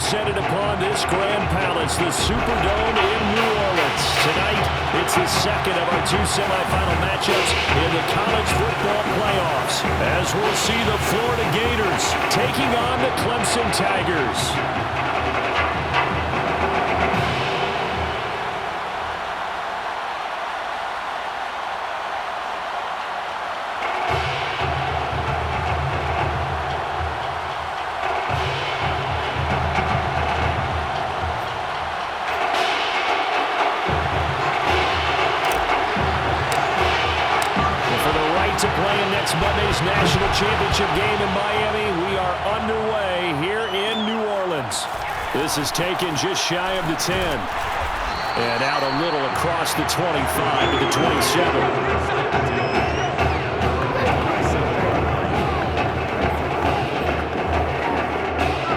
descended upon this grand palace, the Superdome in New Orleans. Tonight, it's the second of our two semifinal matchups in the college football playoffs, as we'll see the Florida Gators taking on the Clemson Tigers. To play in next Monday's national championship game in Miami, we are underway here in New Orleans. This is taken just shy of the 10. And out a little across the 25 to the 27.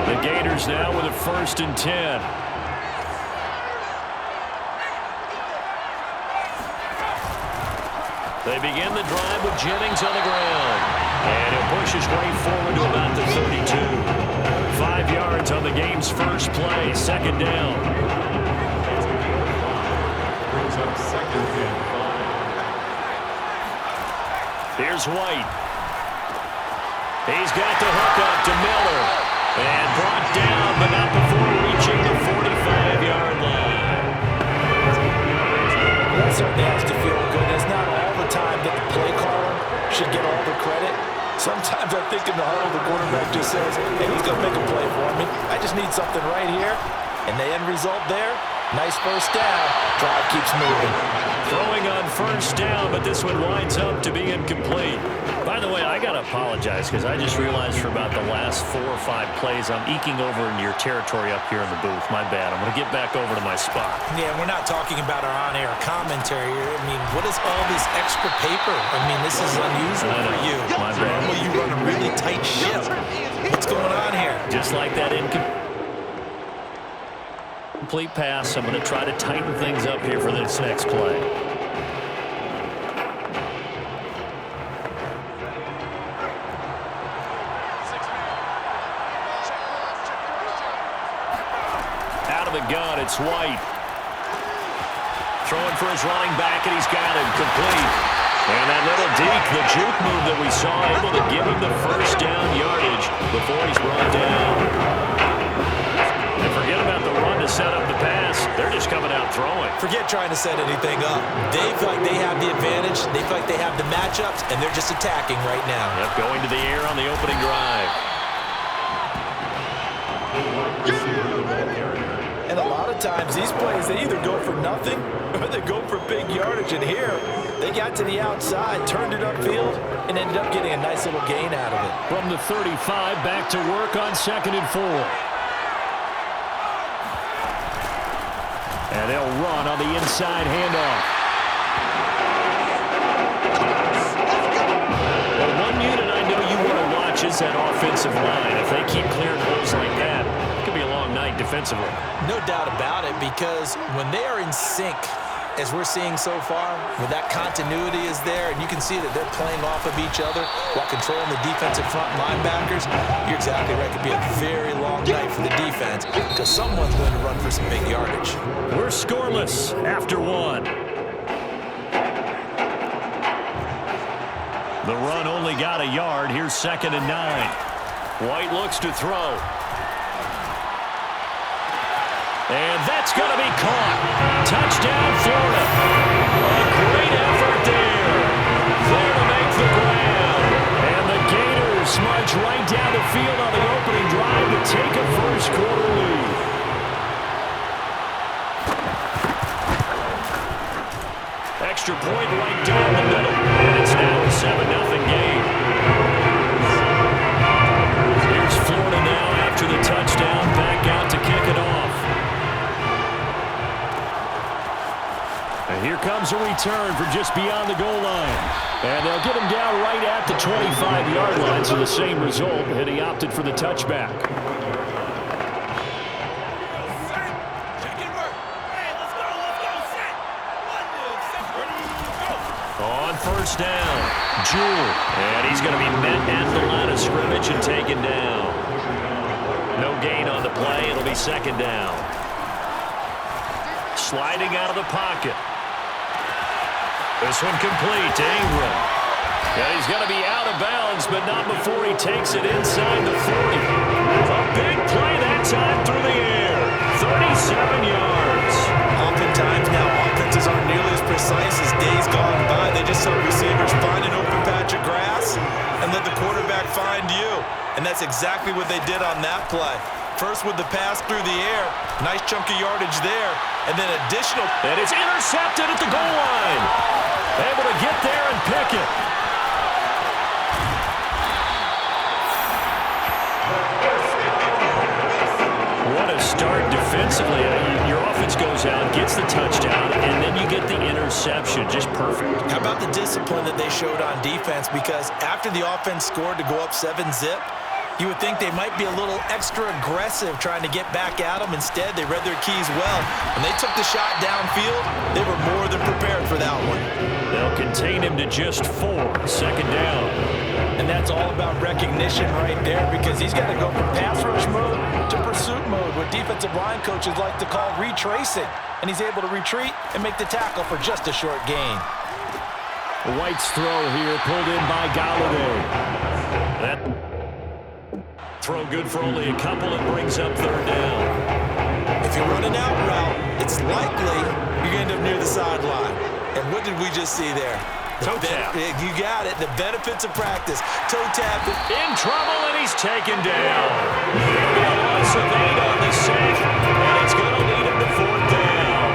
The Gators now with a 1st and 10. They begin the drive with Jennings on the ground. And he'll push his way forward to about the 32. 5 yards on the game's first play. 2nd down. Brings up 2nd and 5. Here's White. He's got the hook up to Miller. And brought down, but not before reaching the 45-yard line. That certainly has to feel good. It's not all the time that the play caller should get all the credit. Sometimes I think in the huddle, the quarterback just says, hey, he's going to make a play for me. I just need something right here. And the end result there, nice 1st down. Drive keeps moving. Throwing on 1st down, but this one winds up to be incomplete. By the way, I got to apologize because I just realized for about the last 4 or 5 plays, I'm eking over into your territory up here in the booth. My bad. I'm going to get back over to my spot. Yeah, we're not talking about our on-air commentary. I mean, what is all this extra paper? I mean, this is unusual for you. My bad. Normally you run a really tight ship. What's going on here? Just like that incomplete pass, I'm going to try to tighten things up here for this next play. The gun, it's White. Throwing for his running back, and he's got it complete. And that little deke, the juke move that we saw, able to give him the 1st down yardage before he's brought down. And forget about the run to set up the pass. They're just coming out throwing. Forget trying to set anything up. They feel like they have the advantage. They feel like they have the matchups, and they're just attacking right now. Yep, going to the air on the opening drive. And a lot of times, these plays, they either go for nothing or they go for big yardage. And here, they got to the outside, turned it upfield, and ended up getting a nice little gain out of it. From the 35, back to work on 2nd and 4. And they'll run on the inside handoff. Well, one unit I know you want to watch is that offensive line. If they keep clearing holes like that, it could be a long night defensively. No doubt about it, because when they are in sync, as we're seeing so far, when that continuity is there, and you can see that they're playing off of each other while controlling the defensive front linebackers, you're exactly right. It could be a very long night for the defense because someone's going to run for some big yardage. We're scoreless after 1. The run only got a yard. Here's 2nd and 9. White looks to throw. And that's going to be caught. Touchdown, Florida. A great effort there. There to make the grab. And the Gators march right down the field on the opening drive to take a 1st quarter lead. Extra point right down the middle. And it's now a 7-0 game. Here's Florida now after the touchdown. Back out to kick it off. And here comes a return from just beyond the goal line. And they'll get him down right at the 25-yard line, so the same result, and he opted for the touchback. On 1st down, Jewell. And he's going to be met at the line of scrimmage and taken down. No gain on the play. It'll be second down. Sliding out of the pocket. This one complete to Ingram. Yeah, he's going to be out of bounds, but not before he takes it inside the 40. A big play that time through the air. 37 yards. Oftentimes now, offenses aren't nearly as precise as days gone by. They just help receivers find an open patch of grass and let the quarterback find you. And that's exactly what they did on that play. First with the pass through the air. Nice chunk of yardage there. And then additional. And it's intercepted at the goal line. Able to get there and pick it. What a start defensively. Your offense goes out, gets the touchdown, and then you get the interception. Just perfect. How about the discipline that they showed on defense? Because after the offense scored to go up 7-zip, you would think they might be a little extra aggressive trying to get back at them. Instead, they read their keys well. When they took the shot downfield, they were more than prepared for that one. They'll contain him to just 4. Second down. And that's all about recognition right there, because he's got to go from pass rush mode to pursuit mode, what defensive line coaches like to call retracing. And he's able to retreat and make the tackle for just a short gain. White's throw here pulled in by Galladay. That throw good for only a couple. It brings up third down. If you're running out route, it's likely you're going to end up near the sideline. And what did we just see there? Toe tap. You got it. The benefits of practice. Toe tap. In trouble, and he's taken down. It'll be a loss of 8 on the sack, and it's going to lead him to fourth down.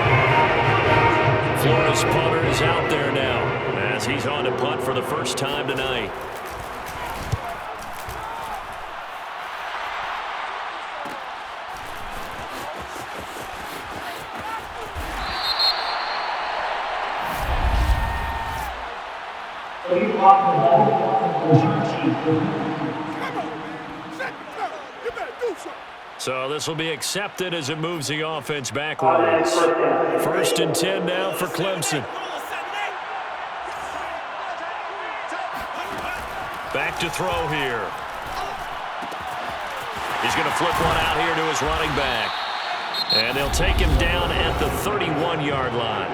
Florida's punter is out there now as he's on to punt for the first time tonight. So this will be accepted as it moves the offense backwards. First and 10 now for Clemson. Back to throw here. He's going to flip one out here to his running back. And they'll take him down at the 31-yard line.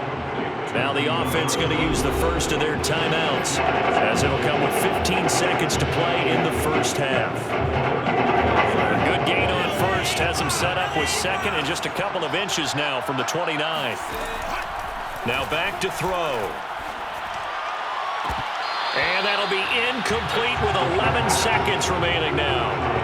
Now the offense going to use the first of their timeouts, as it'll come with 15 seconds to play in the first half. Good gain on first, has him set up with second and just a couple of inches now from the 29. Now back to throw. And that'll be incomplete with 11 seconds remaining now.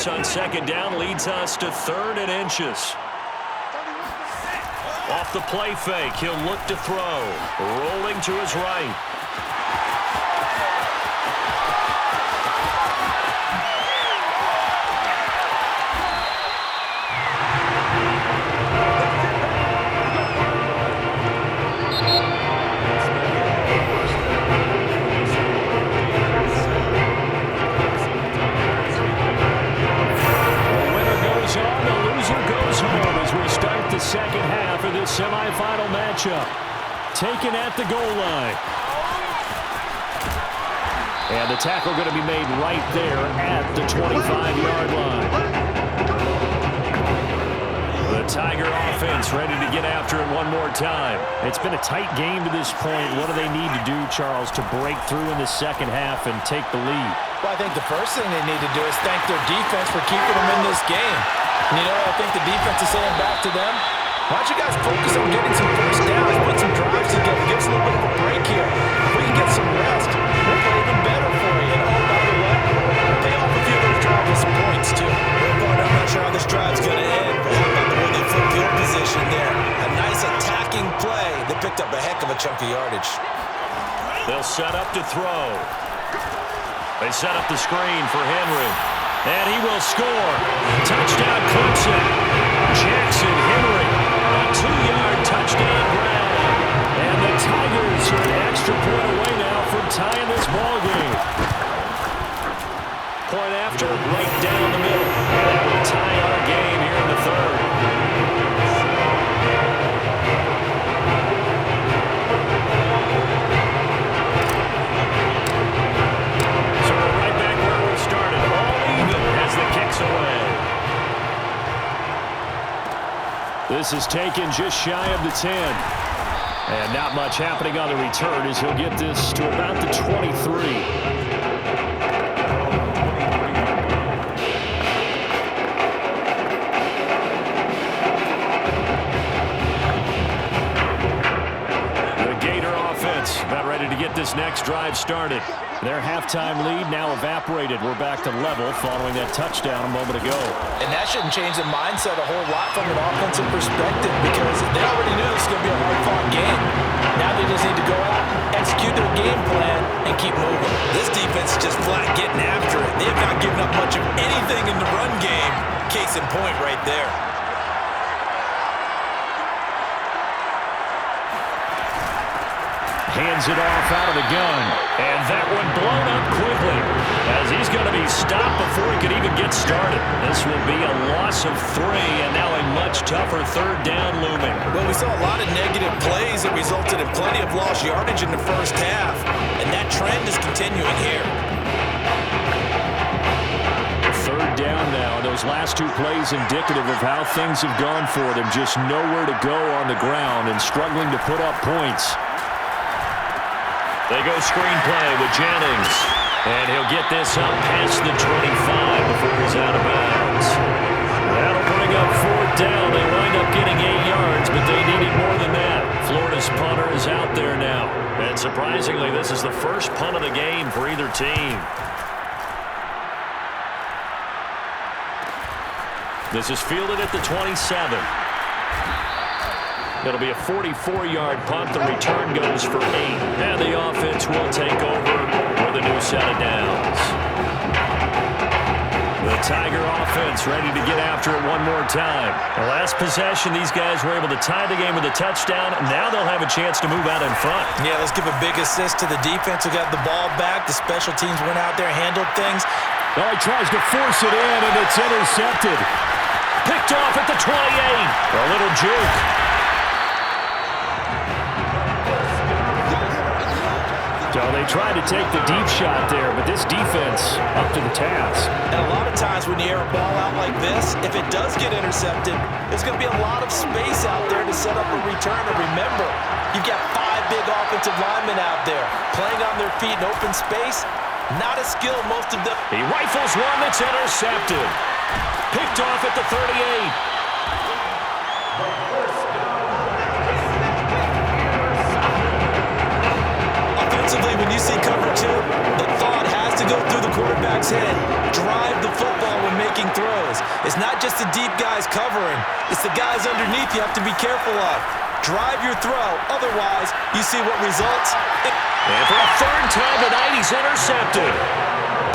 On second down leads us to 3rd and inches. Off the play fake, he'll look to throw. Rolling to his right. Second half of this semifinal matchup. Taken at the goal line. And the tackle going to be made right there at the 25-yard line. The Tiger offense ready to get after it one more time. It's been a tight game to this point. What do they need to do, Charles, to break through in the second half and take the lead? Well, I think the first thing they need to do is thank their defense for keeping them in this game. And you know what I think the defense is saying back to them? Why don't you guys focus on getting some first downs, put some drives together, give us a little bit of a break here. If we can get some rest, we'll play even better for you. And oh, by the way, pay off a few of those drives with some points, too. I'm not sure how this drive's going to end, but how about the way they flip field position there? A nice attacking play that picked up a heck of a chunk of yardage. They'll set up to throw. They set up the screen for Henry. And he will score. Touchdown, Clemson. Jackson Henry. A 2-yard touchdown grab. And the Tigers are an extra point away now from tying this ball game. Point after, right down the middle. That will tie our game here in the third. This is taken just shy of the 10. And not much happening on the return as he'll get this to about the 23. About ready to get this next drive started. Their halftime lead now evaporated. We're back to level following that touchdown a moment ago. And that shouldn't change the mindset a whole lot from an offensive perspective because they already knew this was going to be a hard-fought game. Now they just need to go out, execute their game plan, and keep moving. This defense is just flat getting after it. They have not given up much of anything in the run game. Case in point right there. Hands it off out of the gun. And that one blown up quickly as he's going to be stopped before he could even get started. This will be a loss of 3 and now a much tougher third down looming. Well, we saw a lot of negative plays that resulted in plenty of lost yardage in the first half, and that trend is continuing here. Third down now. Those last 2 plays indicative of how things have gone for them. Just nowhere to go on the ground and struggling to put up points. They go screenplay with Jennings. And he'll get this up past the 25 before he's out of bounds. That'll bring up 4th down. They wind up getting 8 yards, but they needed more than that. Florida's punter is out there now. And surprisingly, this is the first punt of the game for either team. This is fielded at the 27. It'll be a 44-yard punt. The return goes for 8. And the offense will take over with a new set of downs. The Tiger offense ready to get after it one more time. The last possession, these guys were able to tie the game with a touchdown. Now they'll have a chance to move out in front. Yeah, let's give a big assist to the defense who got the ball back. The special teams went out there, handled things. Oh, he tries to force it in, and it's intercepted. Picked off at the 28. A little juke. So they tried to take the deep shot there, but this defense up to the task. And a lot of times when you air a ball out like this, if it does get intercepted, there's going to be a lot of space out there to set up a return. And remember, you've got 5 big offensive linemen out there playing on their feet in open space. Not a skill, most of them. He rifles one that's intercepted. Picked off at the 38. When you see cover 2, the thought has to go through the quarterback's head. Drive the football when making throws. It's not just the deep guys covering. It's the guys underneath you have to be careful of. Drive your throw. Otherwise, you see what results. And for a third time tonight, he's intercepted.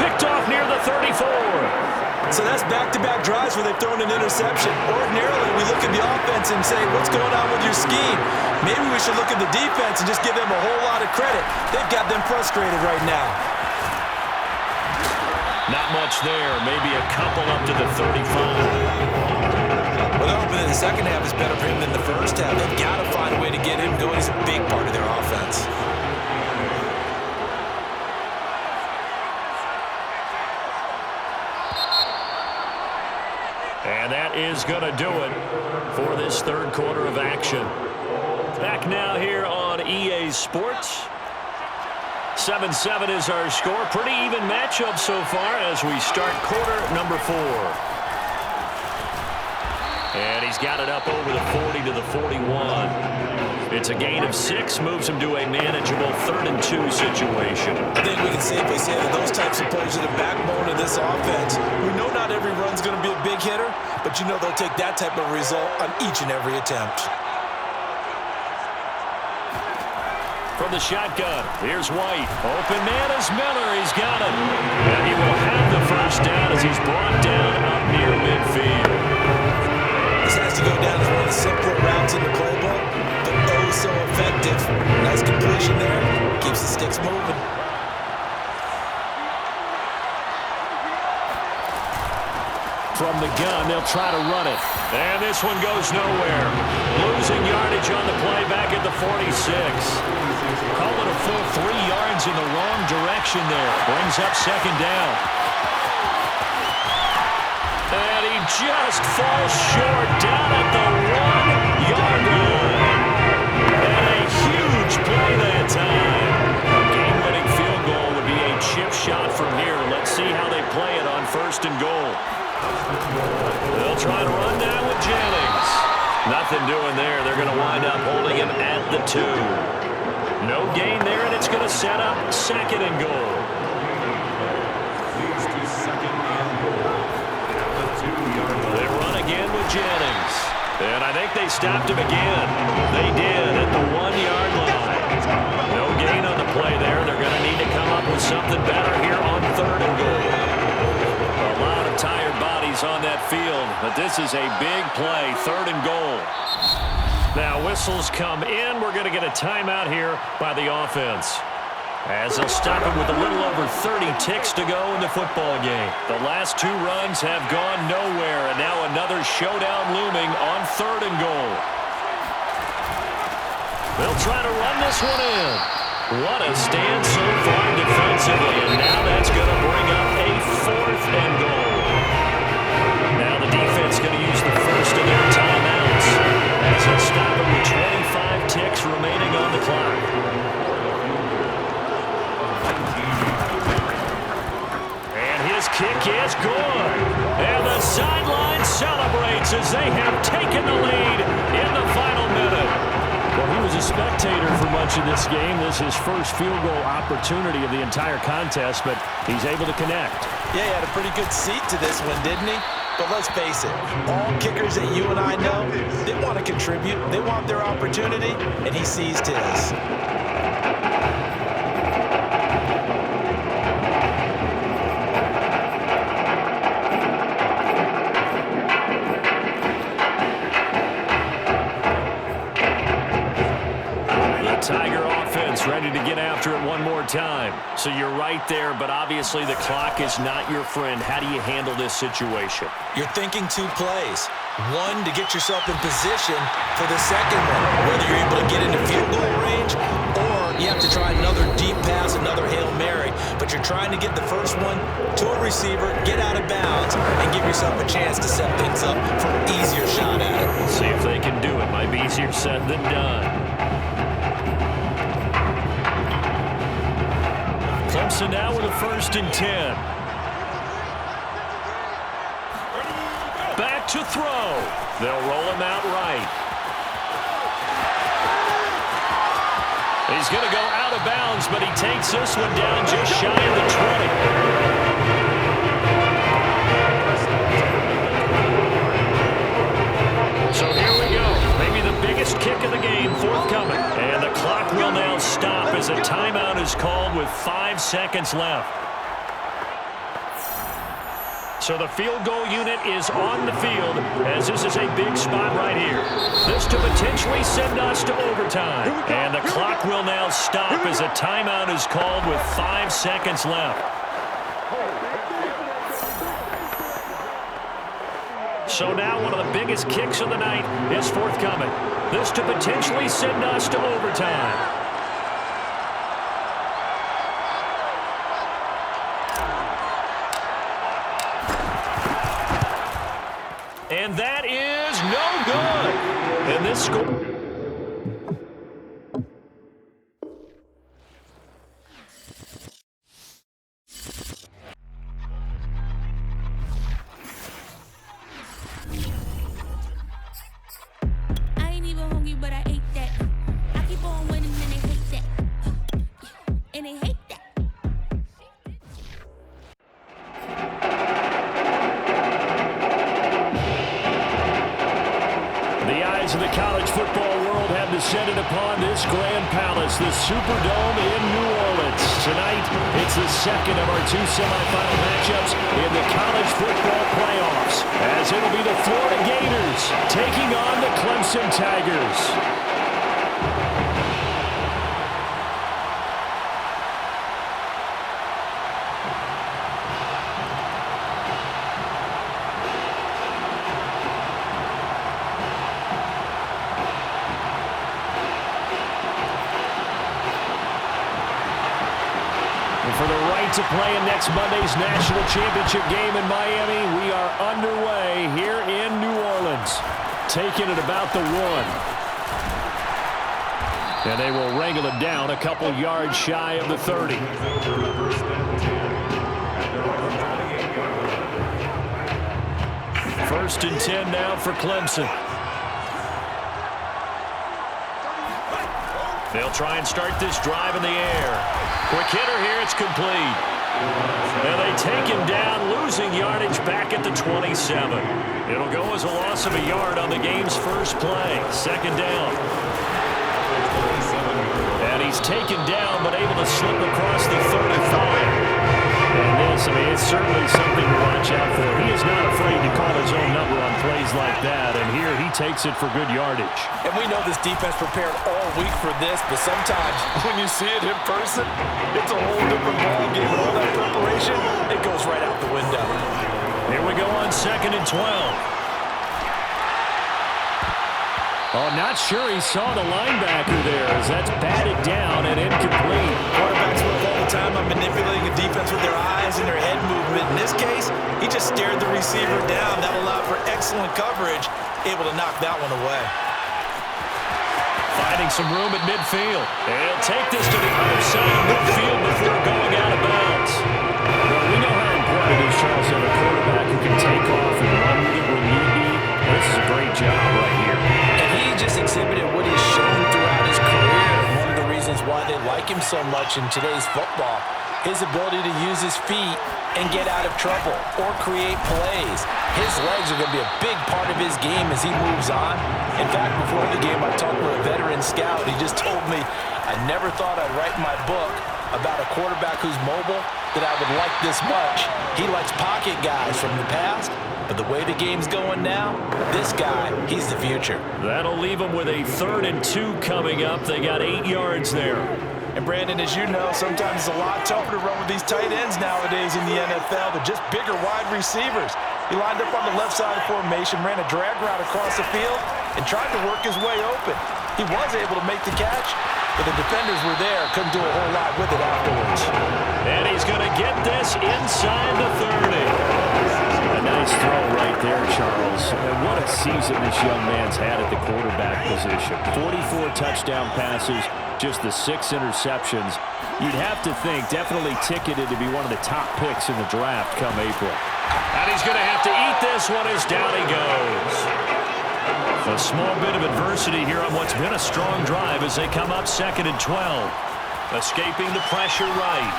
Picked off near the 34. So that's back-to-back drives where they've thrown an interception. Ordinarily, we look at the offense and say, what's going on with your scheme? Maybe we should look at the defense and just give them a whole lot of credit. They've got them frustrated right now. Not much there. Maybe a couple up to the 35. Well, they're hoping that the second half is better for him than the first half. They've got to find a way to get him going. He's a big part of their offense. And that is going to do it for this third quarter of action. Back now here on EA Sports. 7-7 is our score. Pretty even matchup so far as we start quarter number 4. And he's got it up over the 40 to the 41. It's a gain of 6, moves him to a manageable 3rd and 2 situation. I think we can safely say that those types of plays are the backbone of this offense. We know not every run's going to be a big hitter, but you know they'll take that type of result on each and every attempt. From the shotgun, here's White. Open man is Miller. He's got it. And he will have the first down as he's brought down up near midfield. This has to go down as one of the simpler routes in the playbook, but oh so effective. Nice completion there. Keeps the sticks moving. From the gun, they'll try to run it. And this one goes nowhere. Losing yardage on the play back at the 46. Call it a full 3 yards in the wrong direction there. Brings up second down. And he just falls short down at the 1-yard line. And a huge play that time. A game-winning field goal would be a chip shot from here. Let's see how they play it on 1st and goal. They'll try to run down with Jennings. Nothing doing there. They're going to wind up holding him at the 2. No gain there, and it's going to set up 2nd and goal. They run again with Jennings. And I think they stopped him again. They did at the 1-yard line. No gain on the play there. They're going to need to come up with something better here on 3rd and goal. A lot of tired bodies on that field, but this is a big play, 3rd and goal. Now whistles come in. We're going to get a timeout here by the offense, as they'll stop it with a little over 30 ticks to go in the football game. The last 2 runs have gone nowhere, and now another showdown looming on 3rd and goal. They'll try to run this one in. What a stand so far defensively, and now that's going to bring up a 4th and goal. Now the defense going to use the first of their timeouts, as they'll stop it with 25 ticks remaining on the clock. His kick is good. And the sideline celebrates as they have taken the lead in the final minute. Well, he was a spectator for much of this game. This is his first field goal opportunity of the entire contest, but he's able to connect. Yeah, he had a pretty good seat to this one, didn't he? But let's face it, all kickers that you and I know, they want to contribute. They want their opportunity, and he seized his. Tiger offense ready to get after it one more time. So you're right there, but obviously the clock is not your friend. How do you handle this situation? You're thinking 2 plays. One, to get yourself in position for the second one, whether you're able to get into field goal range or you have to try another deep pass, another Hail Mary. But you're trying to get the first one to a receiver, get out of bounds, and give yourself a chance to set things up for an easier shot at it. Let's see if they can do it. Might be easier said than done. Clemson now with a 1st and 10. Back to throw. They'll roll him out right. He's going to go out of bounds, but he takes this one down just shy of the 20. So here we go. Maybe the biggest kick of the game forthcoming. And the clock will now stop as a timeout is called with 5 seconds left. So the field goal unit is on the field, as this is a big spot right here. This to potentially send us to overtime. And the clock will now stop as a timeout is called with 5 seconds left. So now one of the biggest kicks of the night is forthcoming. This to potentially send us to overtime. And that is no good. And this score... of the college football world have descended upon this grand palace, the Superdome in New Orleans. Tonight, it's the second of our 2 semifinal matchups in the college football playoffs, as it'll be the Florida Gators taking on the Clemson Tigers. chance of playing next Monday's national championship game in Miami. We are underway here in New Orleans. Taking it about the 1. And they will wrangle it down a couple yards shy of the 30. First and 10 now for Clemson. They'll try and start this drive in the air. Quick hitter here, it's complete. And they take him down, losing yardage back at the 27. It'll go as a loss of a yard on the game's first play. Second down. And he's taken down, but able to slip across the 35. And this, it's certainly something to watch out for. He is not afraid to call his own number on plays like that, and here he takes it for good yardage. And we know this defense prepared all week for this, but sometimes when you see it in person, it's a whole different ballgame. And all that preparation, it goes right out the window. Here we go on 2nd and 12. Oh, not sure he saw the linebacker there as that's batted down and incomplete. Quarterbacks work all the time on manipulating a defense with their eyes and their head movement. In this case, he just stared the receiver down. That allowed for excellent coverage, able to knock that one away. Finding some room at midfield. And he'll take this to the other side of midfield before going out of bounds. Well, we know how important it is, Charles, to have a quarterback who can take off and run with it when need be. This is a great job right here. Just exhibited what he's shown throughout his career. And one of the reasons why they like him so much in today's football, his ability to use his feet and get out of trouble or create plays. His legs are going to be a big part of his game as he moves on. In fact, before the game, I talked with a veteran scout. He just told me, I never thought I'd write in my book about a quarterback who's mobile that I would like this much. He likes pocket guys from the past. But the way the game's going now, this guy, he's the future. That'll leave them with a 3rd and 2 coming up. They got 8 yards there. And, Brandon, as you know, sometimes it's a lot tougher to run with these tight ends nowadays in the NFL. They're just bigger wide receivers. He lined up on the left side of the formation, ran a drag route across the field, and tried to work his way open. He was able to make the catch, but the defenders were there, couldn't do a whole lot with it afterwards. And he's going to get this inside the 30. A nice throw right there, Charles. And what a season this young man's had at the quarterback position. 44 touchdown passes, just the 6 interceptions. You'd have to think definitely ticketed to be one of the top picks in the draft come April. And he's going to have to eat this one as down he goes. A small bit of adversity here on what's been a strong drive as they come up 2nd and 12. Escaping the pressure right.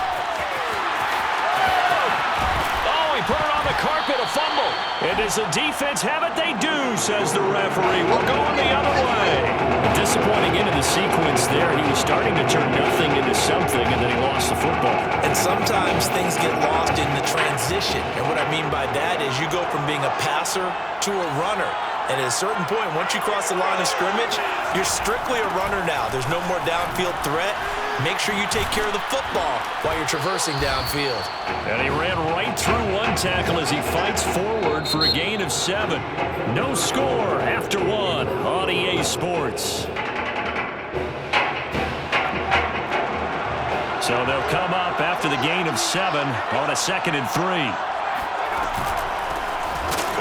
Oh, he put it on the carpet, a fumble. And does the defense have it? They do, says the referee. We're going the other way. A disappointing end of the sequence there. He was starting to turn nothing into something, and then he lost the football. And sometimes things get lost in the transition. And what I mean by that is you go from being a passer to a runner. And at a certain point, once you cross the line of scrimmage, you're strictly a runner now. There's no more downfield threat. Make sure you take care of the football while you're traversing downfield. And he ran right through one tackle as he fights forward for a gain of 7. No score after 1 on EA Sports. So they'll come up after the gain of 7 on a 2nd and 3.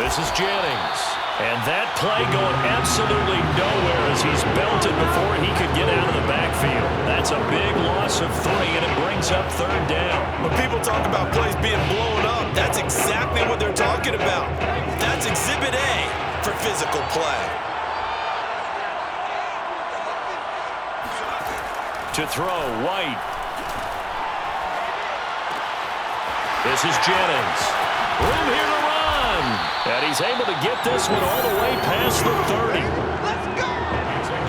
This is Jennings. And that play going absolutely nowhere as he's belted before he could get out of the backfield. That's a big loss of 3, and it brings up 3rd down. When people talk about plays being blown up, that's exactly what they're talking about. That's Exhibit A for physical play. To throw, White. This is Jennings. Room here to run. And he's able to get this one all the way past the 30.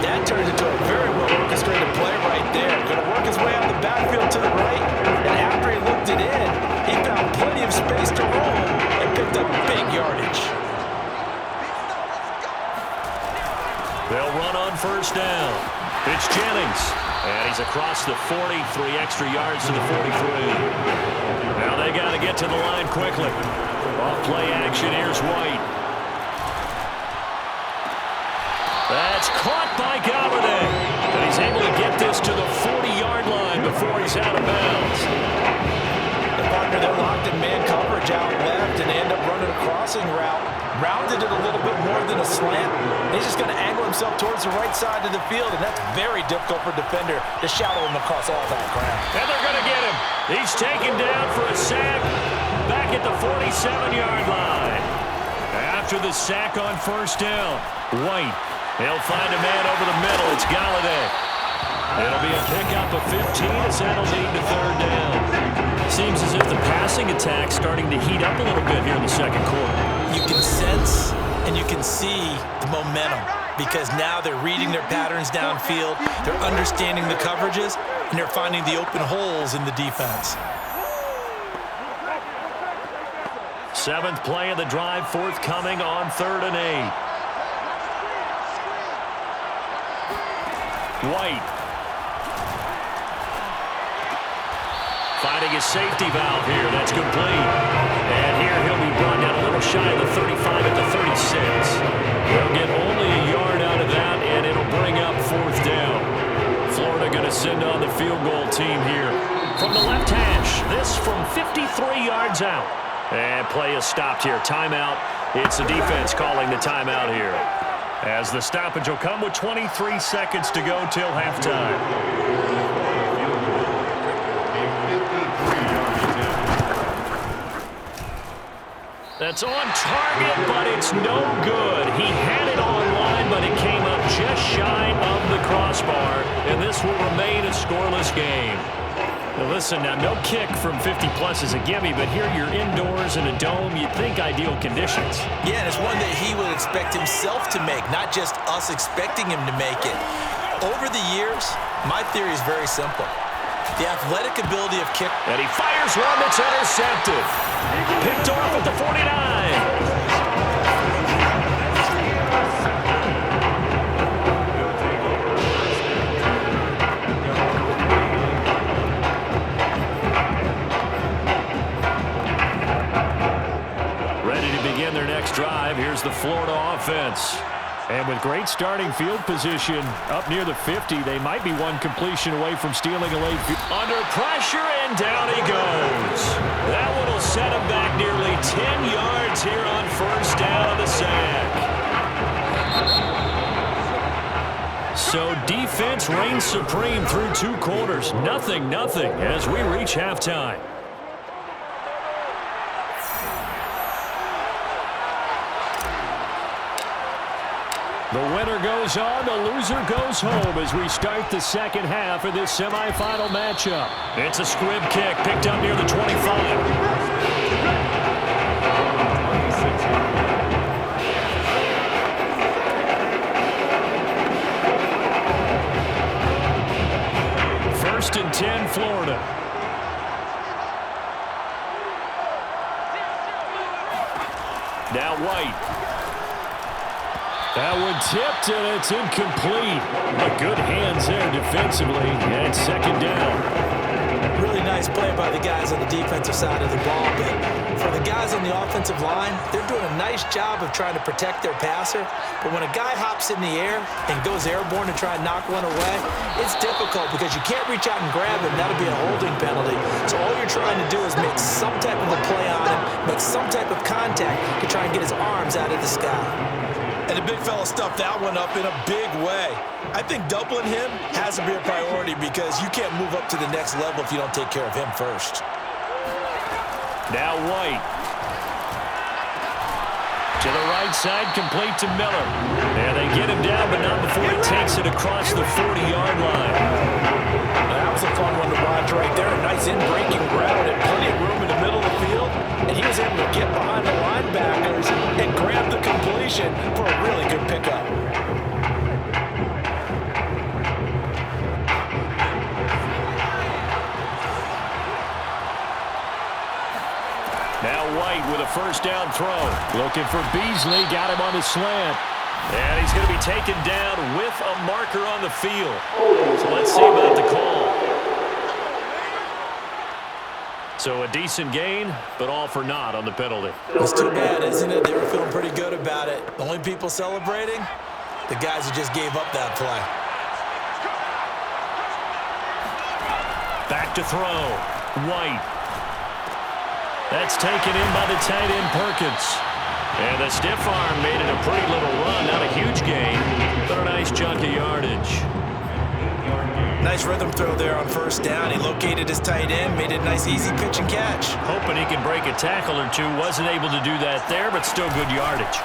That turns into a very well-orchestrated play right there. Going to work his way out the backfield to the right. And after he looked it in, he found plenty of space to roll and picked up big yardage. They'll run on 1st down. It's Jennings. And he's across the 40, 3 extra yards to the 43. Now they got to get to the line quickly. Off play action, here's White. That's caught by Galladay. And he's able to get this to the 40-yard line before he's out of bounds. And crossing route, rounded it a little bit more than a slant. He's just going to angle himself towards the right side of the field, and that's very difficult for a defender to shadow him across all that ground. And they're going to get him. He's taken down for a sack back at the 47-yard line. After the sack on first down, White. He'll find a man over the middle. It's Galladay. It'll be a pickup of 15 as that'll lead to third down. Seems as if the passing attack's starting to heat up a little bit here in the second quarter. You can sense and you can see the momentum because now they're reading their patterns downfield, they're understanding the coverages, and they're finding the open holes in the defense. Seventh play of the drive forthcoming on 3rd and 8. White. Finding his safety valve here. That's complete. And here he'll be brought down a little shy of the 35 at the 36. They'll get only a yard out of that, and it'll bring up 4th down. Florida going to send on the field goal team here. From the left hash, this from 53 yards out. And play is stopped here. Timeout. It's the defense calling the timeout here. As the stoppage will come with 23 seconds to go till halftime. That's on target, but it's no good. He had it on line, but it came up just shy of the crossbar, and this will remain a scoreless game. Now listen, now no kick from 50-plus is a gimme, but here you're indoors in a dome. You'd think ideal conditions. Yeah, and it's one that he would expect himself to make, not just us expecting him to make it. Over the years, my theory is very simple. The athletic ability of kick. And he fires one that's intercepted. Picked off at the 49. Their next drive. Here's the Florida offense. And with great starting field position up near the 50, they might be one completion away from stealing a late field. Under pressure, and down he goes. That one will set him back nearly 10 yards here on first down on the sack. So defense reigns supreme through 2 quarters. Nothing as we reach halftime. The winner goes on, the loser goes home as we start the second half of this semifinal matchup. It's a squib kick picked up near the 25. First and 10, Florida. Now White. That one tipped, and it's incomplete. But good hands there defensively, and it's second down. Really nice play by the guys on the defensive side of the ball, but for the guys on the offensive line, they're doing a nice job of trying to protect their passer. But when a guy hops in the air and goes airborne to try and knock one away, it's difficult because you can't reach out and grab him. That'll be a holding penalty. So all you're trying to do is make some type of a play on him, make some type of contact to try and get his arms out of the sky. And the big fella stuffed that one up in a big way. I think doubling him has to be a priority because you can't move up to the next level if you don't take care of him first. Now White. To the right side, complete to Miller. And they get him down, but not before he takes it across the 40-yard line. That was a fun one to watch right there. A nice in-breaking route and plenty of room in the middle of the field. And he was able to get behind the linebackers and grab the completion for a really good pickup. Now White with a first down throw. Looking for Beasley. Got him on the slant. And he's going to be taken down with a marker on the field. So let's see about the call. So a decent gain, but all for naught on the penalty. It's too bad, isn't it? They were feeling pretty good about it. The only people celebrating, the guys who just gave up that play. Back to throw. White. That's taken in by the tight end Perkins. And the stiff arm made it a pretty little run. Not a huge gain, but a nice chunk of yardage. Nice rhythm throw there on first down. He located his tight end, made it a nice easy pitch and catch. Hoping he can break a tackle or two. Wasn't able to do that there, but still good yardage.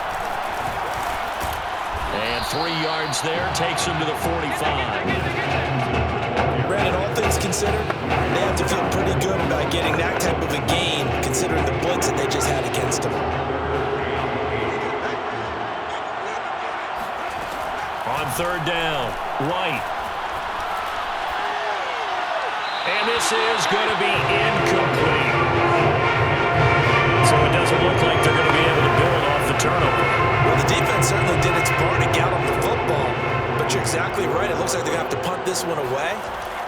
And 3 yards there takes him to the 45. Brandon, all things considered, they have to feel pretty good about getting that type of a gain, considering the blitz that they just had against him. On third down, White. And this is going to be incomplete. So it doesn't look like they're going to be able to build off the turnover. Well, the defense certainly did its part to gallop the football, but you're exactly right. It looks like they're going to have to punt this one away.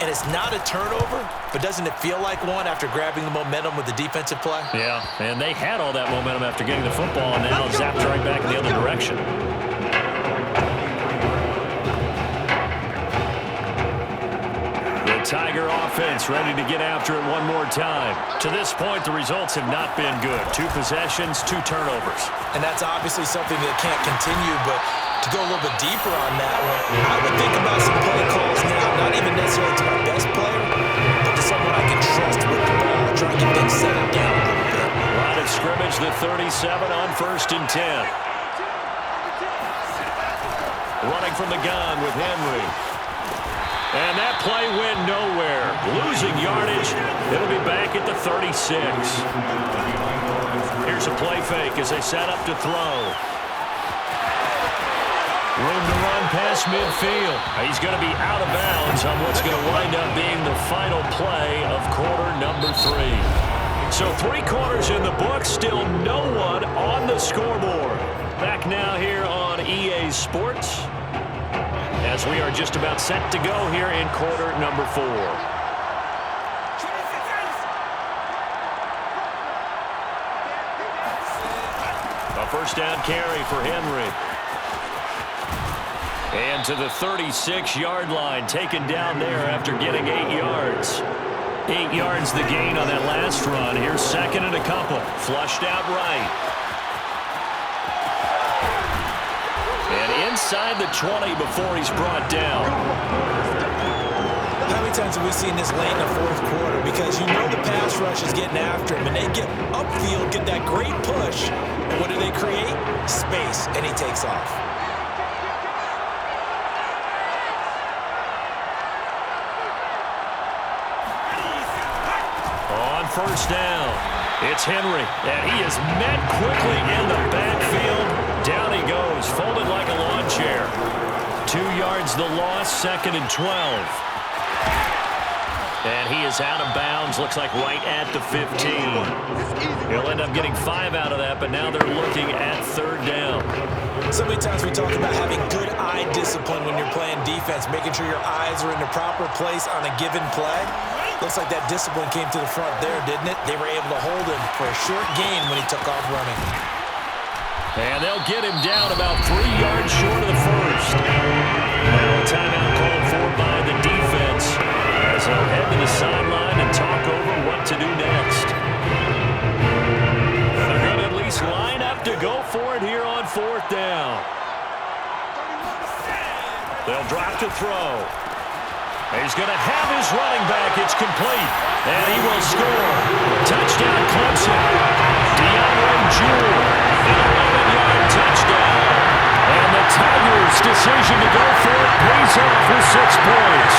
And it's not a turnover, but doesn't it feel like one after grabbing the momentum with the defensive play? Yeah, and they had all that momentum after getting the football, and now zapped right back in the other direction. The Tiger offense ready to get after it one more time. To this point, the results have not been good. 2 possessions, 2 turnovers. And that's obviously something that can't continue, but to go a little bit deeper on that one, I would think about some play calls now, not even necessarily to my best player, but to someone I can trust with the ball, try and get things settled down a little bit. Line of scrimmage, the 37 on 1st and 10. Running from the gun with Henry. And that play went nowhere. Losing yardage. It'll be back at the 36. Here's a play fake as they set up to throw. Room to run past midfield. He's going to be out of bounds on what's going to wind up being the final play of quarter number 3. So 3 quarters in the book, still no one on the scoreboard. Back now here on EA Sports, as we are just about set to go here in quarter number 4. A first down carry for Henry. And to the 36-yard line, taken down there after getting 8 yards. 8 yards the gain on that last run. Here's second and a couple. Flushed out right. And inside the 20 before he's brought down. How many times have we seen this late in the 4th quarter? Because you know the pass rush is getting after him, and they get upfield, get that great push. And what do they create? Space, and he takes off. On first down, it's Henry, and he is met quickly in the backfield. Down he goes, folded like a lawn chair. 2 yards the loss, 2nd and 12. And he is out of bounds, looks like right at the 15. He'll end up getting 5 out of that, but now they're looking at 3rd down. So many times we talk about having good eye discipline when you're playing defense, making sure your eyes are in the proper place on a given play. Looks like that discipline came to the front there, didn't it? They were able to hold him for a short gain when he took off running. And they'll get him down about 3 yards short of the first. Now a timeout called for by the defense as they'll head to the sideline and talk over what to do next. And they're going to at least line up to go for it here on 4th down. They'll drop to throw. He's going to have his running back. It's complete. And he will score. Touchdown, Clemson. DeAndre Jewell. An 11-yard touchdown. And the Tigers' decision to go for it pays off with 6 points.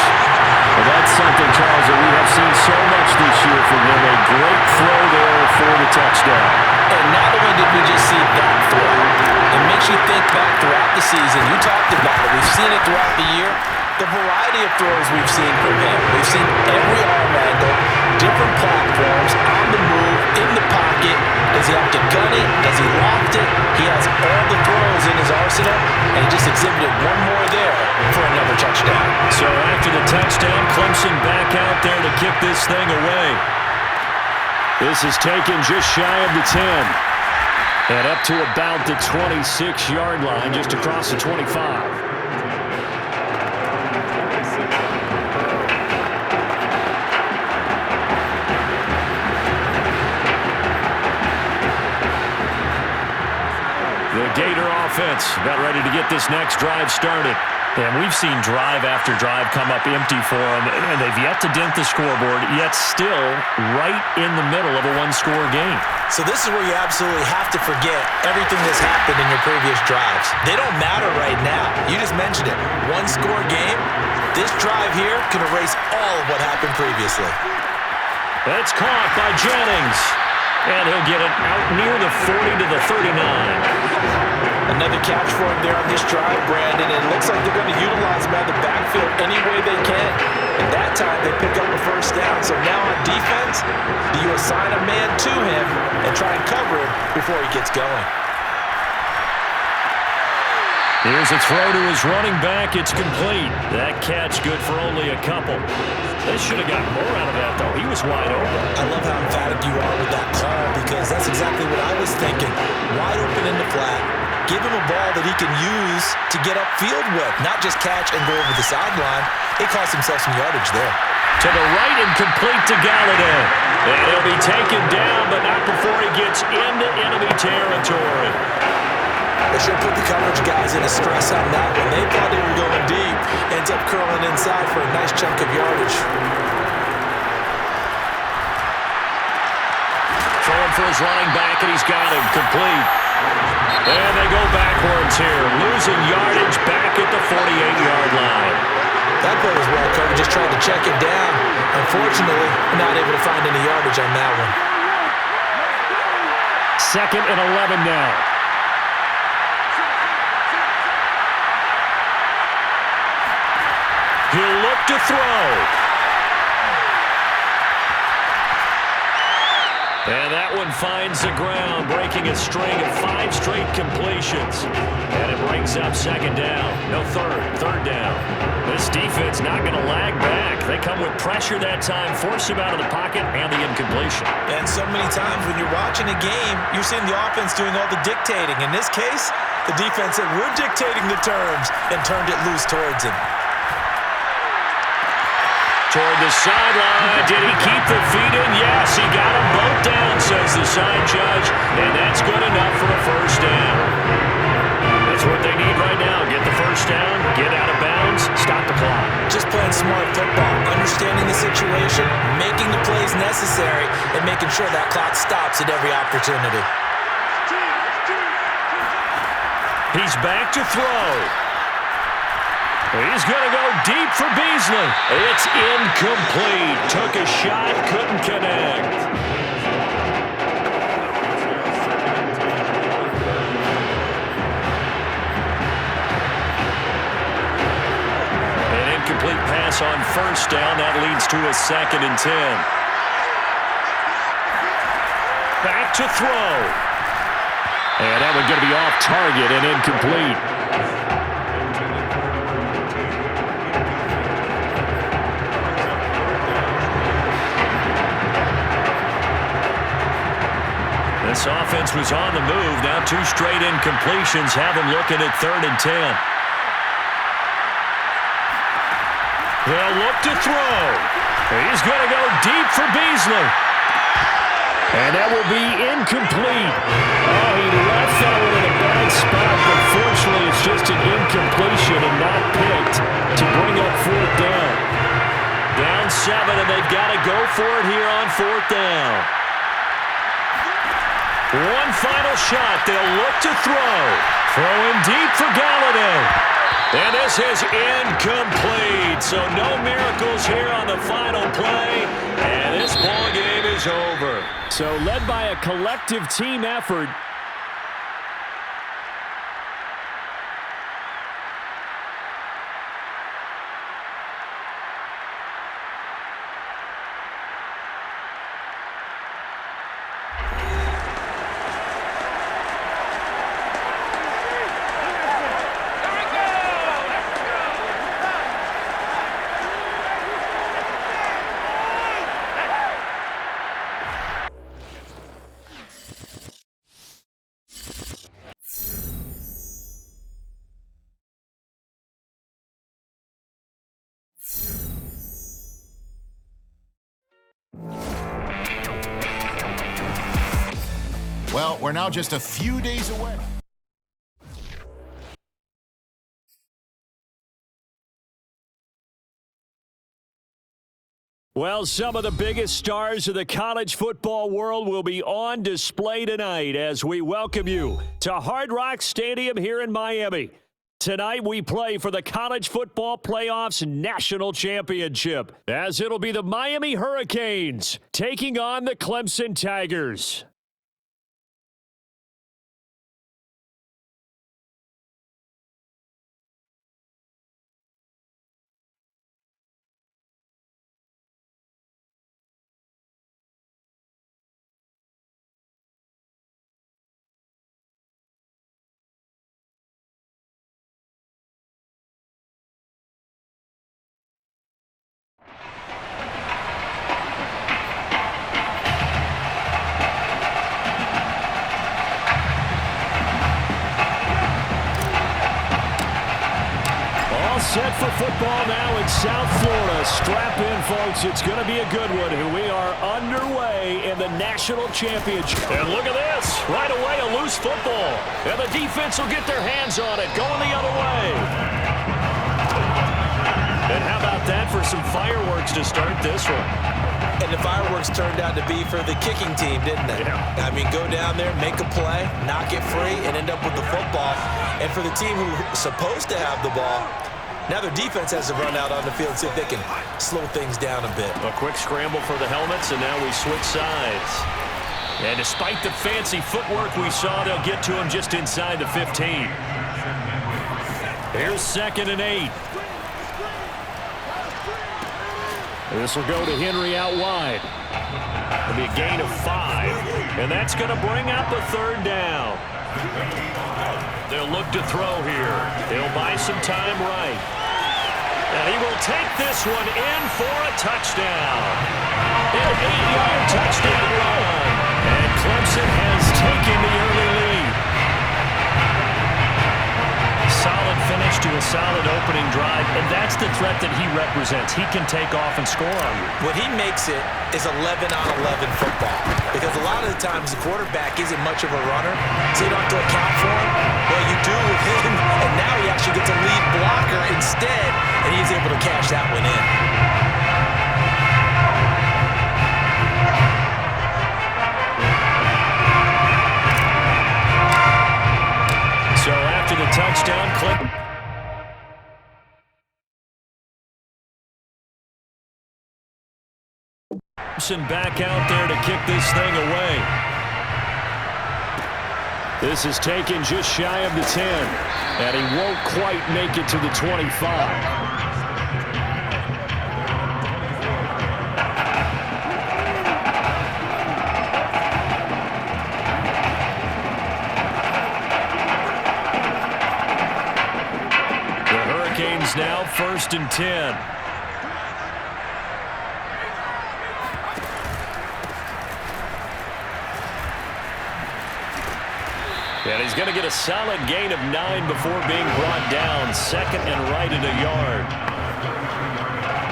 Well, that's something, Charles, that we have seen so much this year from him. A great throw there for the touchdown. And not only did we just see that throw, it makes you think back throughout the season. You talked about it. We've seen it throughout the year. The variety of throws we've seen from him. We've seen every arm angle, different platforms, on the move, in the pocket. Does he have to gun it? Does he loft it? He has all the throws in his arsenal, and he just exhibited one more there for another touchdown. So after the touchdown, Clemson back out there to kick this thing away. This is taken just shy of the 10. And up to about the 26-yard line, just across the 25. Gator offense about ready to get this next drive started. And we've seen drive after drive come up empty for them, and they've yet to dent the scoreboard, yet still right in the middle of a one-score game. So this is where you absolutely have to forget everything that's happened in your previous drives. They don't matter right now. You just mentioned it. One-score game. This drive here can erase all of what happened previously. That's caught by Jennings. And he'll get it out near the 40 to the 39. Another catch for him there on this drive, Brandon. And it looks like they're going to utilize him out of the backfield any way they can. And that time they pick up a first down. So now on defense, do you assign a man to him and try and cover him before he gets going? Here's a throw to his running back. It's complete. That catch good for only a couple. They should have gotten more out of that, though. He was wide open. I love how emphatic you are with that call because that's exactly what I was thinking. Wide open in the flat. Give him a ball that he can use to get upfield with, not just catch and go over the sideline. It cost himself some yardage there. To the right and complete to Galladay. And he'll be taken down, but not before he gets into enemy territory. They should put the coverage guys in a stress on that one. They thought they were going deep. Ends up curling inside for a nice chunk of yardage. Throwing for his running back, and he's got him. Complete. And they go backwards here. Losing yardage back at the 48-yard line. That play was well covered. Just tried to check it down. Unfortunately, not able to find any yardage on that one. 2nd and 11 now. He'll look to throw. And that one finds the ground, breaking a string of 5 straight completions. And it brings up 2nd down. No third down. This defense not going to lag back. They come with pressure that time, force him out of the pocket, and the incompletion. And so many times when you're watching a game, you're seeing the offense doing all the dictating. In this case, the defense said, we're dictating the terms, and turned it loose towards him. Toward the sideline. Did he keep the feet in? Yes, he got them both down, says the side judge. And that's good enough for a first down. That's what they need right now. Get the first down, get out of bounds, stop the clock. Just playing smart football, understanding the situation, making the plays necessary, and making sure that clock stops at every opportunity. He's back to throw. He's going to go deep for Beasley. It's incomplete. Took a shot, couldn't connect. An incomplete pass on first down. That leads to a 2nd and 10. Back to throw. And that one's going to be off target and incomplete. This offense was on the move. Now 2 straight incompletions have him looking at 3rd and 10. They'll look to throw. He's going to go deep for Beasley. And that will be incomplete. Oh, he left that one in a bad spot, but fortunately it's just an incompletion and not picked to bring up 4th down. Down 7, and they've got to go for it here on 4th down. One final shot. They'll look to throw. Throwing deep for Galladay. And this is incomplete. So no miracles here on the final play. And this ball game is over. So led by a collective team effort. Well, we're now just a few days away. Well, some of the biggest stars of the college football world will be on display tonight as we welcome you to Hard Rock Stadium here in Miami. Tonight we play for the College Football Playoffs National Championship, as it'll be the Miami Hurricanes taking on the Clemson Tigers. Set for football now in South Florida. Strap in, folks. It's going to be a good one. We are underway in the national championship. And look at this. Right away, a loose football. And the defense will get their hands on it. Going the other way. And how about that for some fireworks to start this one? And the fireworks turned out to be for the kicking team, didn't they? Yeah. I mean, go down there, make a play, knock it free, and end up with the football. And for the team who's supposed to have the ball, now their defense has to run out on the field and see if they can slow things down a bit. A quick scramble for the helmets, and now we switch sides. And despite the fancy footwork we saw, they'll get to him just inside the 15. Here's 2nd and 8. This will go to Henry out wide. It'll be a gain of 5. And that's going to bring up a 3rd down. They'll look to throw here. He'll buy some time right. And he will take this one in for a touchdown. An 8-yard touchdown run. And Clemson has taken the early lead. Solid finish to a solid opening drive, and that's the threat that he represents. He can take off and score on you. What he makes it is 11-on-11 football, because a lot of the times the quarterback isn't much of a runner, so you don't have to account for him. Well, you do with him, and now he actually gets a lead blocker instead, and he's able to cash that one in. So after the touchdown, Clemson back out there to kick this thing away. This is taken just shy of the 10, and he won't quite make it to the 25. Now 1st and 10. And he's going to get a solid gain of 9 before being brought down. 2nd and right at a yard.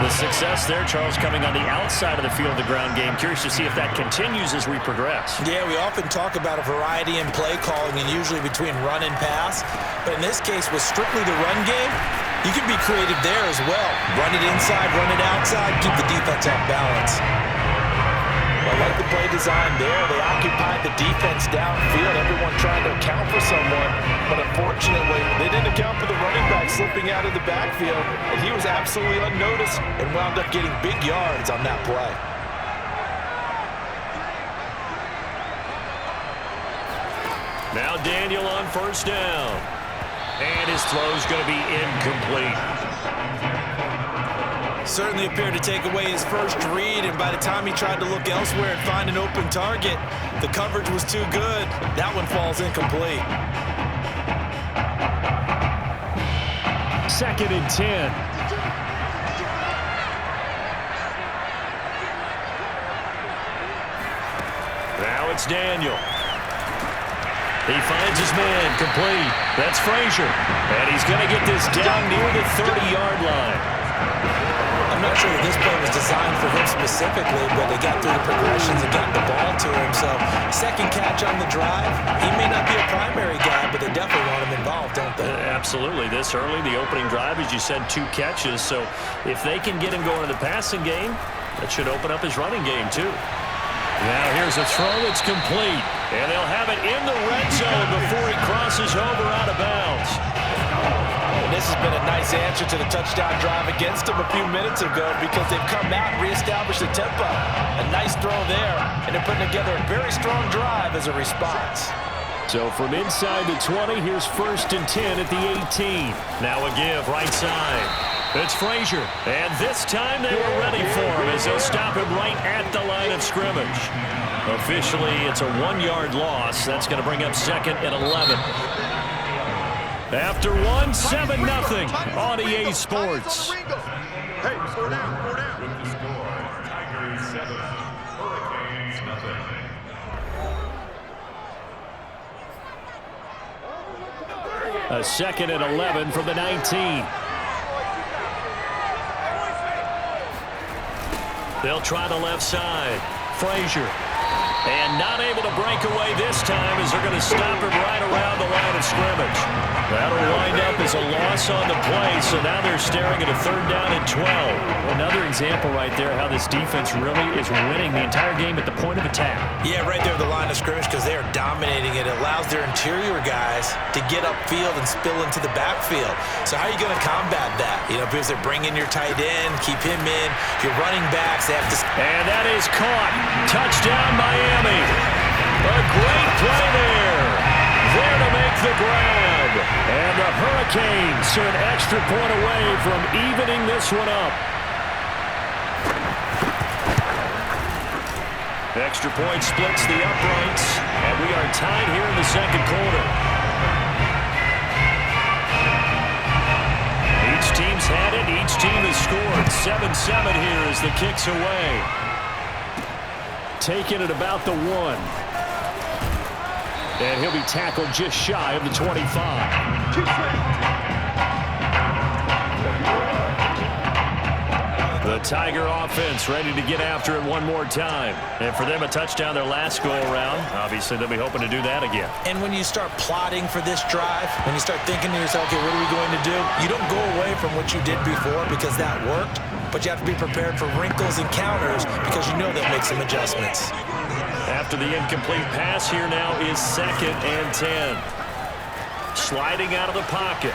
The success there, Charles, coming on the outside of the field of the ground game. Curious to see if that continues as we progress. Yeah, we often talk about a variety in play calling and usually between run and pass. But in this case, with strictly the run game, you can be creative there as well. Run it inside, run it outside, keep the defense off balance. I like the play design there. They occupied the defense downfield, everyone trying to account for someone. But unfortunately, they didn't account for the running back slipping out of the backfield. And he was absolutely unnoticed and wound up getting big yards on that play. Now Daniel on 1st down. And his throw's going to be incomplete. Certainly appeared to take away his first read, and by the time he tried to look elsewhere and find an open target, the coverage was too good. That one falls incomplete. 2nd and 10. Now it's Daniel. He finds his man, complete. That's Frazier. And he's going to get this down near the 30-yard line. I'm not sure that this play was designed for him specifically, but they got through the progressions and got the ball to him. So, 2nd catch on the drive. He may not be a primary guy, but they definitely want him involved, don't they? Absolutely. This early, the opening drive, as you said, 2 catches. So, if they can get him going in the passing game, That should open up his running game, too. Now here's a throw that's complete. And they'll have it in the red zone before he crosses over out of bounds. This has been a nice answer to the touchdown drive against them a few minutes ago because they've come out and reestablished the tempo. A nice throw there, and they're putting together a very strong drive as a response. So from inside the 20, here's 1st and 10 at the 18. Now a give right side. It's Frazier, and this time they were ready for him as they'll stop him right at the line of scrimmage. Officially, it's a 1-yard loss. That's going to bring up 2nd and 11. After 1, 7-0 on EA Sports. Hey, slow down, slow down. With the score, Tigers 7, Hurricanes nothing. A 2nd and 11 from the 19. They'll try the left side. Frazier. And not able to break away this time as they're going to stop him right around the line of scrimmage. That'll wind up as a loss on the play, so now they're staring at a 3rd down and 12. Another example right there how this defense really is winning the entire game at the point of attack. Yeah, right there at the line of scrimmage because they are dominating it. It allows their interior guys to get upfield and spill into the backfield. So how are you going to combat that? You know, because they're bringing your tight end, keep him in. Your running backs, they have to... And that is caught. Touchdown, Miami. A great play there. There to make the grab. And the Hurricanes are an extra point away from evening this one up. Extra point splits the uprights, and we are tied here in the 2nd quarter. Each team's had it. Each team has scored. 7-7 here as the kick's away. Taking it about the 1. And he'll be tackled just shy of the 25. The Tiger offense ready to get after it one more time. And for them, a touchdown their last go-around. Obviously, they'll be hoping to do that again. And when you start plotting for this drive, when you start thinking to yourself, okay, what are we going to do? You don't go away from what you did before because that worked, but you have to be prepared for wrinkles and counters because you know they'll make some adjustmts. After the incomplete pass, here now is 2nd and 10. Sliding out of the pocket.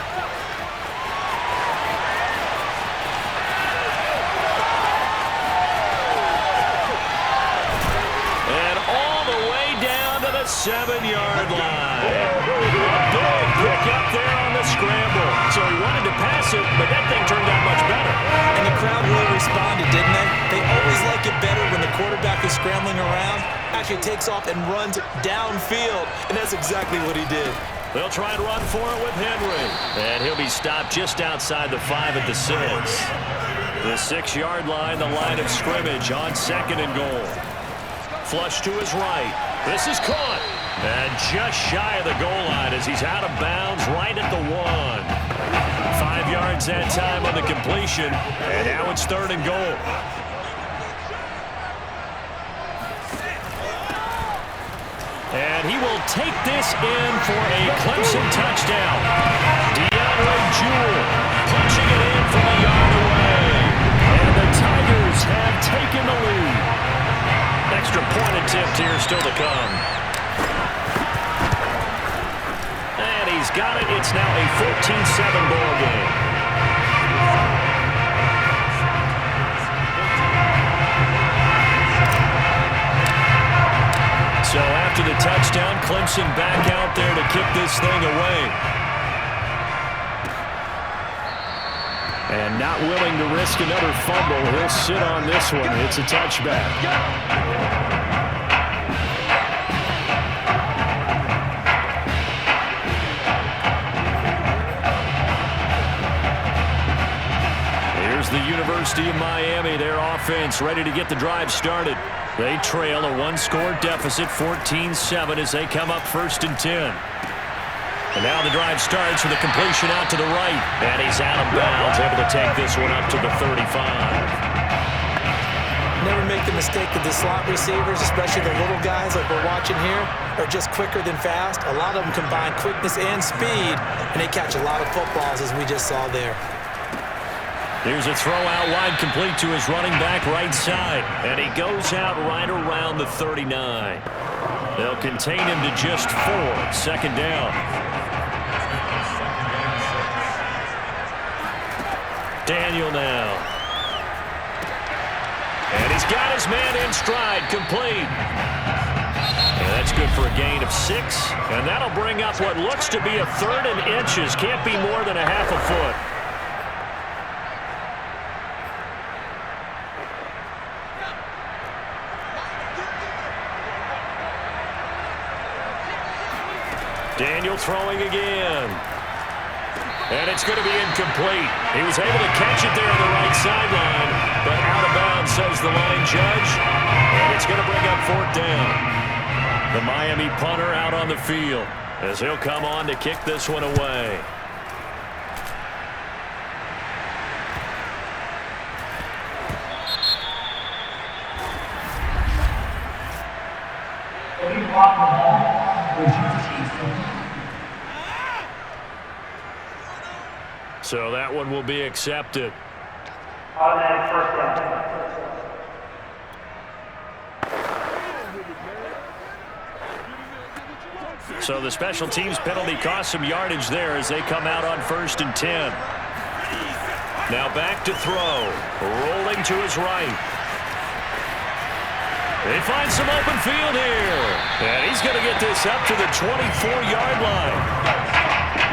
And all the way down to the 7-yard line. A big pick up there on the scramble. So he wanted to pass it, but that thing turned out much better. And the crowd really responded, didn't they? They always like it better when the quarterback is scrambling around. Actually takes off and runs downfield, and that's exactly what he did. They'll try and run for it with Henry. And he'll be stopped just outside the 5 at the 6. The 6-yard line, the line of scrimmage on 2nd and goal. Flush to his right. This is caught. And just shy of the goal line as he's out of bounds right at the 1. 5 yards that time on the completion. And now it's 3rd and goal. And he will take this in for a Clemson touchdown. DeAndre Jewell punching it in from a yard away. And the Tigers have taken the lead. Extra point attempt here still to come. And he's got it. It's now a 14-7 ball game. So after the touchdown, Clemson back out there to kick this thing away. And not willing to risk another fumble, he'll sit on this one. It's a touchback. Here's the University of Miami, their offense ready to get the drive started. They trail a 1-score deficit, 14-7, as they come up 1st and 10. And now the drive starts with a completion out to the right. And he's out of bounds, able to take this one up to the 35. Never make the mistake that the slot receivers, especially the little guys like we're watching here, are just quicker than fast. A lot of them combine quickness and speed, and they catch a lot of footballs, as we just saw there. Here's a throw out wide, complete to his running back right side. And he goes out right around the 39. They'll contain him to just 4. Second down. Daniel now. And he's got his man in stride, complete. And that's good for a gain of 6. And that'll bring up what looks to be a 3rd and inches. Can't be more than a half a foot. Daniel throwing again. And it's going to be incomplete. He was able to catch it there on the right sideline, but out of bounds, says the line judge. And it's going to bring up 4th down. The Miami punter out on the field as he'll come on to kick this one away. So that one will be accepted. Automatic first down. So the special teams penalty cost some yardage there as they come out on 1st and 10. Now back to throw. Rolling to his right. They find some open field here. And he's going to get this up to the 24-yard line.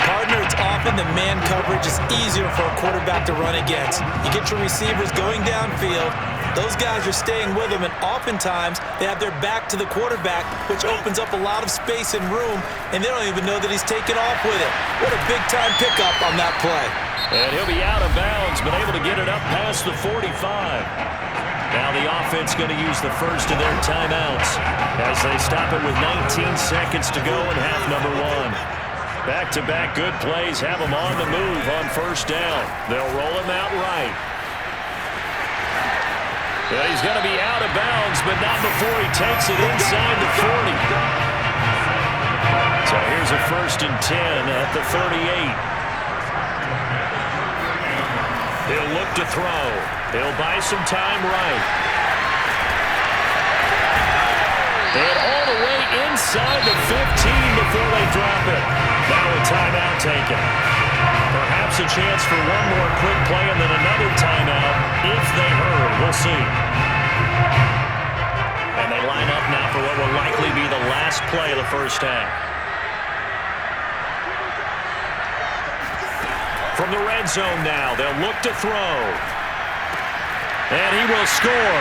Partner, it's often the man coverage is easier for a quarterback to run against. You get your receivers going downfield. Those guys are staying with them, and oftentimes they have their back to the quarterback, which opens up a lot of space and room, and they don't even know that he's taken off with it. What a big-time pickup on that play. And he'll be out of bounds, but able to get it up past the 45. Now the offense going to use the first of their timeouts as they stop it with 19 seconds to go in half number 1. Back-to-back good plays have him on the move on 1st down. They'll roll him out right. Yeah, he's going to be out of bounds, but not before he takes it inside the 40. So here's a 1st and 10 at the 38. He'll look to throw. He'll buy some time right. And all the way inside the 15 before they drop it. Now a timeout taken. Perhaps a chance for one more quick play and then another timeout if they hurry. We'll see. And they line up now for what will likely be the last play of the first half. From the red zone now, they'll look to throw. And he will score.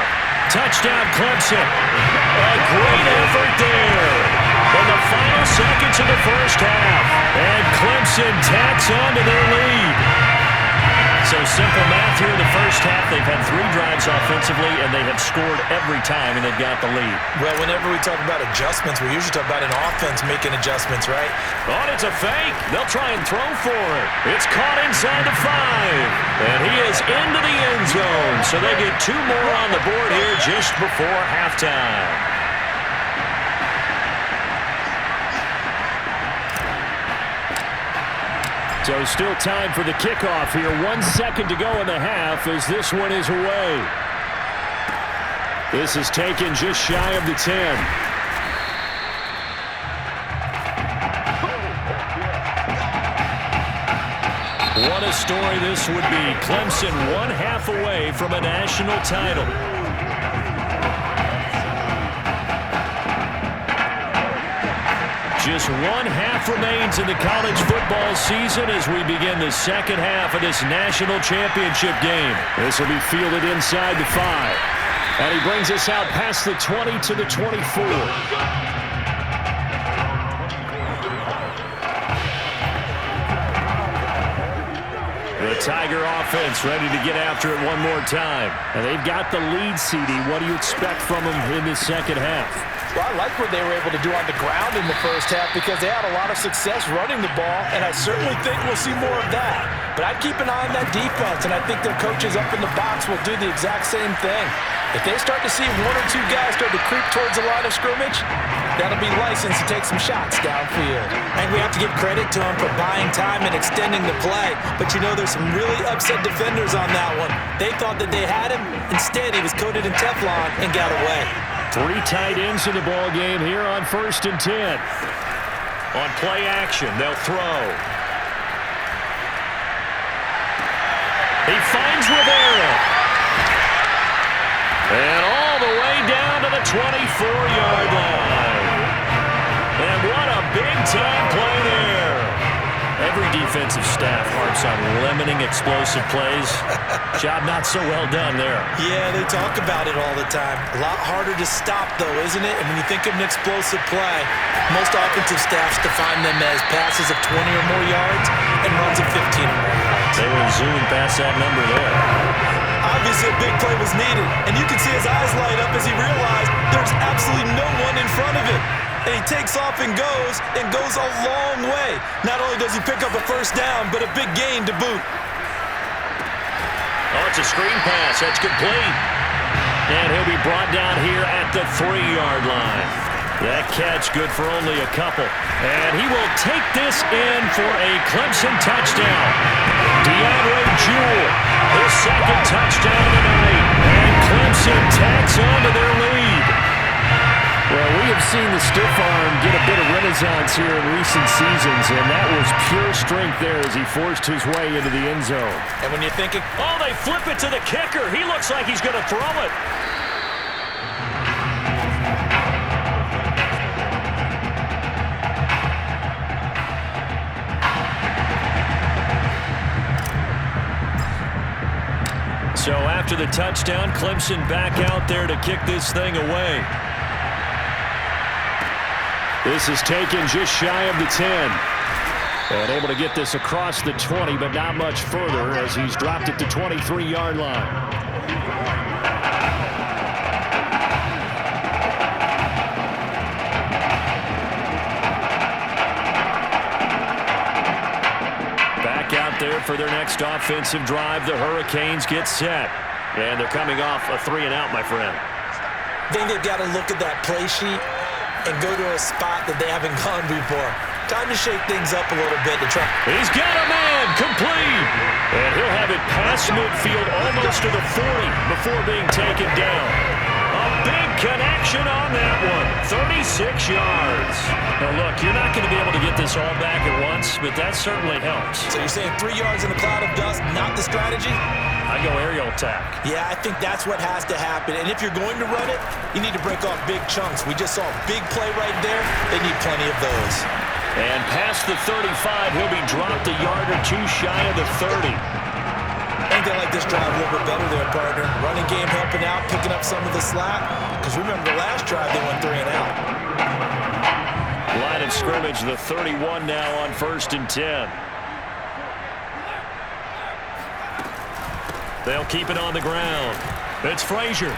Touchdown, Clemson. A great effort there. In the final seconds of the first half. And Clemson tacks on to their lead. So simple math here in the first half. They've had 3 drives offensively, and they have scored every time, and they've got the lead. Well, whenever we talk about adjustments, we usually talk about an offense making adjustments, right? Oh, it's a fake. They'll try and throw for it. It's caught inside the 5. And he is into the end zone. So they get 2 more on the board here just before halftime. So still time for the kickoff here. 1 second to go in the half as this one is away. This is taken just shy of the 10. What a story this would be. Clemson 1 half away from a national title. Just 1 half remains in the college football season as we begin the second half of this national championship game. This will be fielded inside the 5. And he brings us out past the 20 to the 24. The Tiger offense ready to get after it one more time. And they've got the lead, CD. What do you expect from them in the second half? Well, I like what they were able to do on the ground in the first half because they had a lot of success running the ball, and I certainly think we'll see more of that. But I'd keep an eye on that defense, and I think their coaches up in the box will do the exact same thing. If they start to see 1 or 2 guys start to creep towards the line of scrimmage, that'll be licensed to take some shots downfield. And we have to give credit to him for buying time and extending the play. But you know, there's some really upset defenders on that one. They thought that they had him. Instead, he was coated in Teflon and got away. 3 tight ends in the ball game here on 1st and 10. On play action, they'll throw. He finds Rivera. And all the way down to the 24-yard line. And what a big-time play there. Every defensive staff harps on limiting explosive plays. Job not so well done there. Yeah, they talk about it all the time. A lot harder to stop, though, isn't it? And when you think of an explosive play, most offensive staffs define them as passes of 20 or more yards and runs of 15 or more yards. They were zooming past that number there. Obviously, a big play was needed, and you can see his eyes light up as he realized there's absolutely no one in front of him. And he takes off and goes a long way. Not only does he pick up a first down, but a big gain to boot. Oh, it's a screen pass. That's complete. And he'll be brought down here at the 3-yard line. That catch good for only a couple. And he will take this in for a Clemson touchdown. DeAndre Jewell, his 2nd touchdown of the night. And Clemson tacks on to their lead. Well, we have seen the stiff arm get a bit of renaissance here in recent seasons, and that was pure strength there as he forced his way into the end zone. And when you're thinking, oh, they flip it to the kicker. He looks like he's going to throw it. So after the touchdown, Clemson back out there to kick this thing away. This is taken just shy of the 10. And able to get this across the 20, but not much further as he's dropped it to 23-yard line. Back out there for their next offensive drive. The Hurricanes get set. And they're coming off a 3-and-out, my friend. I think they've got to look at that play sheet and go to a spot that they haven't gone before. Time to shake things up a little bit to try. He's got a man, complete. And he'll have it past midfield almost to the 40 before being taken down. A big connection on that one, 36 yards. Now look, you're not going to be able to get this all back at once, but that certainly helps. So you're saying 3 yards in a cloud of dust, not the strategy? I go aerial attack. Yeah, I think that's what has to happen. And if you're going to run it, you need to break off big chunks. We just saw a big play right there. They need plenty of those. And past the 35, he'll be dropped a yard or two shy of the 30. I think they like this drive a little bit better there, partner. Running game helping out, picking up some of the slack. Because remember the last drive, they went 3-and-out. Line of scrimmage, the 31 now on 1st and 10. They'll keep it on the ground. It's Frazier.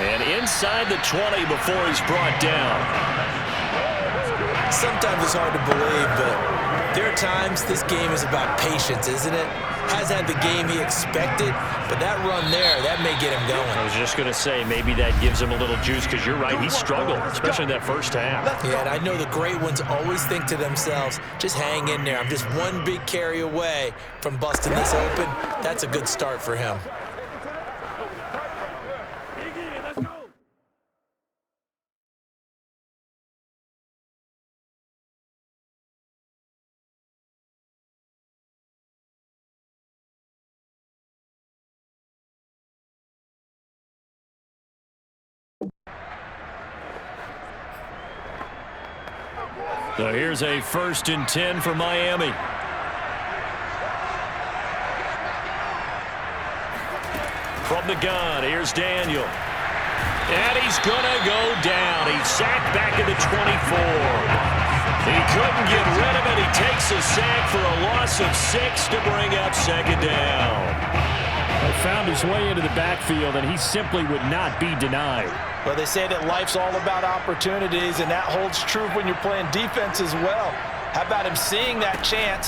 And inside the 20 before he's brought down. Sometimes it's hard to believe, but there are times this game is about patience, isn't it? Has had the game he expected, but that run there, that may get him going. I was just going to say, maybe that gives him a little juice, because you're right, he struggled, especially in that first half. Yeah, and I know the great ones always think to themselves, just hang in there. I'm just one big carry away from busting this open. That's a good start for him. So here's a 1st and 10 for Miami. From the gun, here's Daniel. And he's going to go down. He's sacked back at the 24. He couldn't get rid of it. He takes a sack for a loss of 6 to bring up 2nd down. He found his way into the backfield, and he simply would not be denied. Well, they say that life's all about opportunities, and that holds true when you're playing defense as well. How about him seeing that chance?